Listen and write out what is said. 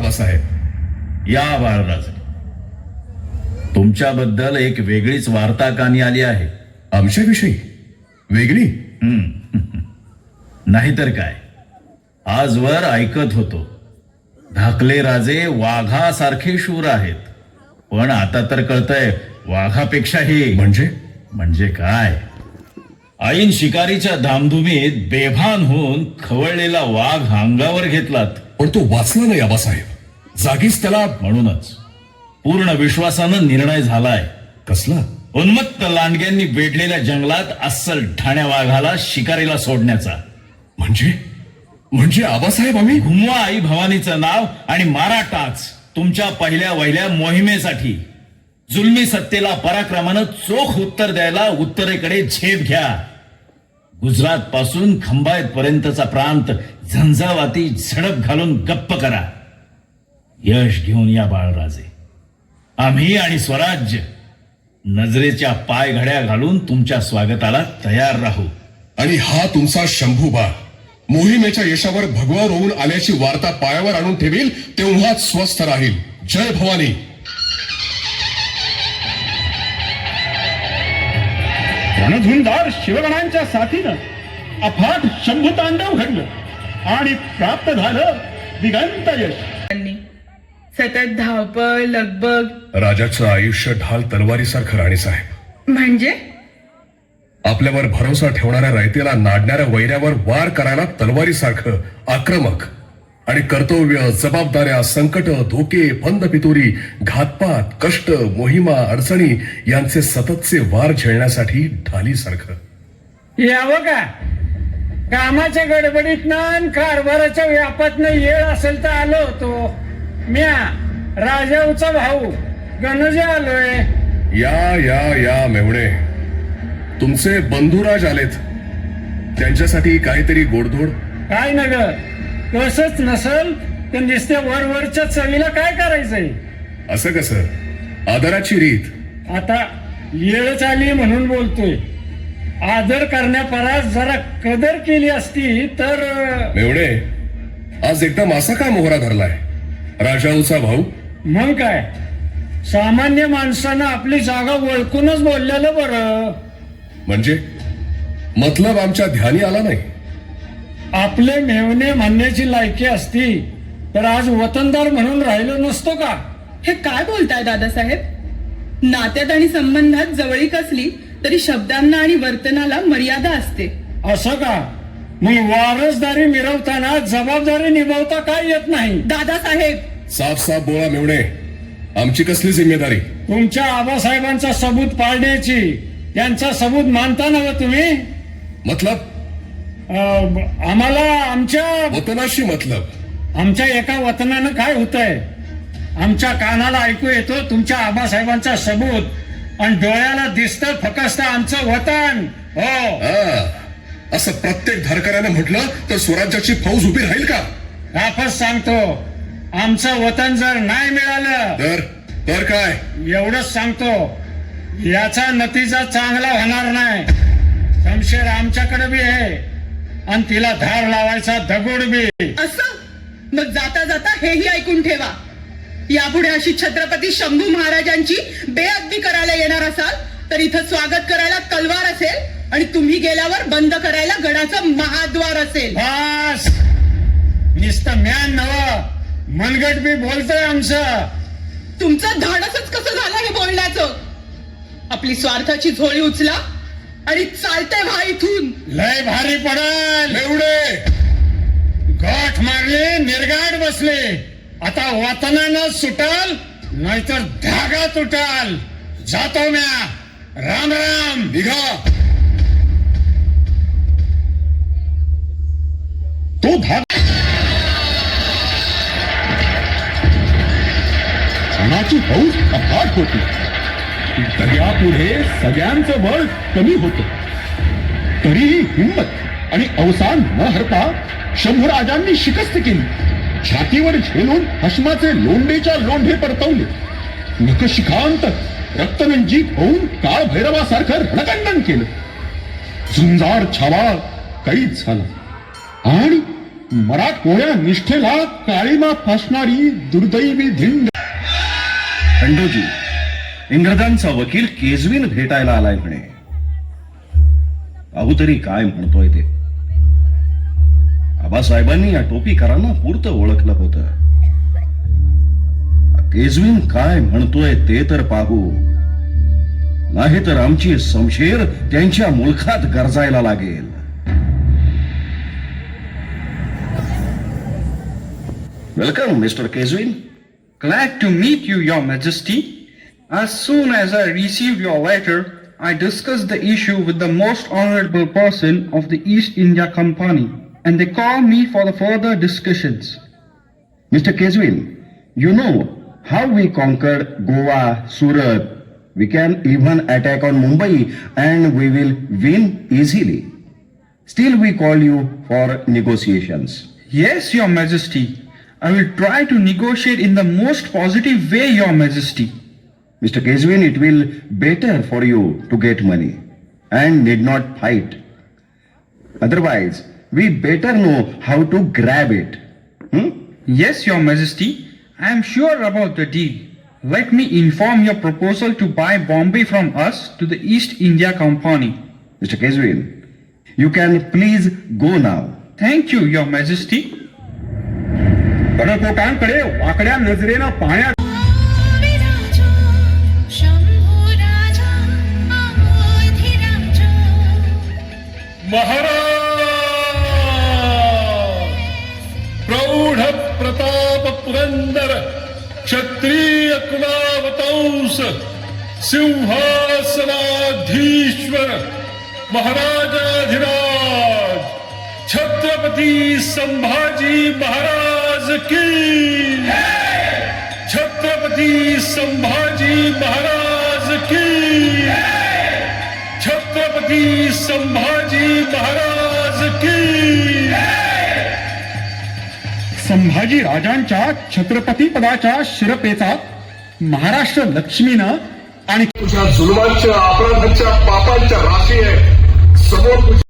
आबासाहेब. या बाळराजे, तुमच्याबद्दल एक वेगळीच वार्ता कानी आली आहे. आमच्याविषयी वेगळी? नाहीतर काय. आजवर ऐकत होतो धाकले राजे वाघासारखे शूर आहेत, पण आता तर कळतंय वाघापेक्षाही. म्हणजे काय, ऐन शिकारीच्या धामधुमीत बेभान होऊन खवळलेला वाघ अंगावर घेतलात. पण तो वाचला नाही आबासाहेब. जागीच त्याला. म्हणूनच पूर्ण विश्वासानं निर्णय झालाय. कसला? उन्मत्त लांडग्यांनी वेढलेल्या जंगलात अस्सल ठाण्या वाघाला शिकारीला सोडण्याचा. म्हणजे आबासाहेब आम्ही घुमवा आई भवानीचं नाव आणि मारा टाच तुमच्या पहिल्या वहिल्या मोहिमेसाठी. जुलमी सत्तेला पराक्रमानं चोख उत्तर द्यायला उत्तरेकडे झेप घ्या. गुजरात पासून खंबायत पर्यंतचा प्रांत झंझावाती झडप घालून गप्प करा. यश घेऊन या बाळराजे. आम्ही आणि स्वराज्य नजरेच्या पाय घड्या घालून तुमच्या स्वागताला तयार राहू. आणि हा तुमचा शंभूबा मोहिमेच्या यशावर भगवा रोवून आल्याची वार्ता पायावर आणून ठेवील तेव्हाच स्वस्थ राहील. जय भवानी. रणधुंदार शिवगणांच्या साथीनं अफाट शंभुतांडव घडलं आणि प्राप्त झालं दिगंत यश. सतत धावपळ लगबग. राजाचं आयुष्य ढाल तलवारीसारखं राणीसाहेब. म्हणजे आपल्यावर भरोसा ठेवणाऱ्या रयतेला नाडणाऱ्या वैऱ्यावर वार करायला तलवारीसारखं आक्रमक. आणि कर्तव्य, जबाबदाऱ्या, संकट, धोके, फंद पितुरी, घातपात, कष्ट, मोहिमा, अडचणी यांचे सततचे वार झेलण्यासाठी ढालीसारखं. यावं का कामाच्या गडबडीतनं कारभाराच्या व्यापातनं येळ असेल तर आलो होतो. म्या राजाऊचा भाऊ गणजे आलोय. या या या मेहुणे, तुमचे बंधुराज आलेत. त्यांच्यासाठी काहीतरी गोडधोड. काय नग कसच नसल तर नुसत्या वरवरच्या चवीला काय करायचंय. असं कसं? आदराची रीत. आता येळच आली म्हणून बोलतोय. आदर करण्यापरास जरा कदर केली असती तर. मेवणे, आज एकदम असा का मोहरा धरलाय? राजाऊचा भाऊ. मग काय, सामान्य माणसानं आपली जागा ओळखूनच बोललेलं बरं. म्हणजे मतलब आमच्या ध्यानी आला नाही. आपले मेवणे म्हणण्याची लायकी असती तर आज वतनदार म्हणून राहिलो नसतो का? हे काय बोलताय दादासाहेब? नात्यात आणि संबंधात जवळीक असली तरी शब्दांना आणि वर्तनाला मर्यादा असते. असं का? मग वारसदारी मिरवताना जबाबदारी निभावता काय येत नाही? दादासाहेब साफ साफ बोला मेवणे, आमची कसली जिम्मेदारी? तुमच्या आबासाहेबांचा सबूत पाळण्याची. त्यांचा सबूत मानता नव्हे तुम्ही? मतलब आम्हाला आमच्या वतनाशी मतलब. आमच्या एका वतनानं काय होतंय? आमच्या कानाला ऐकू येतो तुमच्या आबासाहेबांचा सबूत आणि डोळ्याला दिसतं फक्त आमचं वतन. हो, असं प्रत्येक धारकऱ्याने म्हटलं तर स्वराज्याची फौज उभी राहील का? राफच सांगतो, आमचं वतन जर नाही मिळालं तर काय? एवढंच सांगतो, याचा नतीजा चांगला होणार नाही. शमशेर आमच्याकडे बी आहे आणि तिला धार लावायचा दगड बी. असं मग जाता जाता हेही ऐकून ठेवा, यापुढे अशी छत्रपती शंभू महाराजांची बेअदबी करायला येणार असाल तर इथं स्वागत करायला तलवार असेल आणि तुम्ही गेल्यावर बंद करायला गडाचं महाद्वार असेल. बस, नुसतं म्यान नव मनगट बी बोलतोय आमचं. तुमचं धाडसच कसं झालं हे बोलण्याचं? आपली स्वार्थाची झोळी उचला आणि चालते व्हा इथून. लय भारी पडल. एवढे गाठ मारले, निर्गाड बसले. आता वतनानं सुटाल नाहीतर धागा तुटाल. जातो म्या. राम राम. निघा. तो धागा सणाची फौज अफाट होती. दर्यापुढे सगळ्यांचं बळ कमी होतं. तरीही हिंमत आणि अवसान न हरता शंभूराजांनी शिकस्त केली. छातीवर झेलून हशमाचे लोंढेच्या लोंढे परतवले. नखशिखांत रक्तरंजित होऊन काळ भैरवासारखं रणकंडन केलं. झुंजार छावा कैद झाला आणि मराठमोळ्या निष्ठेला काळीमा फासणारी दुर्दैवी धिंड. खंडोजी, इंग्रजांचा वकील केजवीन भेटायला आलाय म्हणे. पाहू तरी काय म्हणतोय ते. आबासाहेबांनी या टोपीकरांना पुरतं ओळखलं होतं. केजवीन काय म्हणतोय ते तर पाहू, नाही तर आमची समशेर त्यांच्या मुलखात गरजायला लागेल. वेलकम मिस्टर केजवीन. Glad to meet you, Your Majesty. As soon as I received your letter, I discussed the issue with the most honorable person of the East India Company, and they called me for the further discussions. Mr. Keswin, you know how we conquered Goa, Surat. We can even attack on Mumbai and we will win easily. Still we call you for negotiations. Yes, Your Majesty. I will try to negotiate in the most positive way, Your Majesty. Mr. Keswin, it will better for you to get money and need not fight. Otherwise, we better know how to grab it. Yes, Your Majesty. I am sure about the deal. Let me inform your proposal to buy Bombay from us to the East India Company. Mr. Keswin, you can please go now. Thank you, Your Majesty. कडकोटांकडे वाकड्या नजरेनं पाहण्यात विराजो शंभू राजा अवधिराजो महाराज प्रौढ प्रताप पुरंदर क्षत्रिय कुलावतंस सिंहासनाधीश्वर महाराजाधिराज छत्रपती संभाजी महाराज की, छत्रपती संभाजी महाराज की, छत्रपती संभाजी महाराज की. संभाजी राजांच्या छत्रपती पदाच्या शिरपेचात महाराष्ट्र लक्ष्मीनं आणि तुझ्या जुलमांच्या अपराधांच्या पापांच्या राशी आहे समोर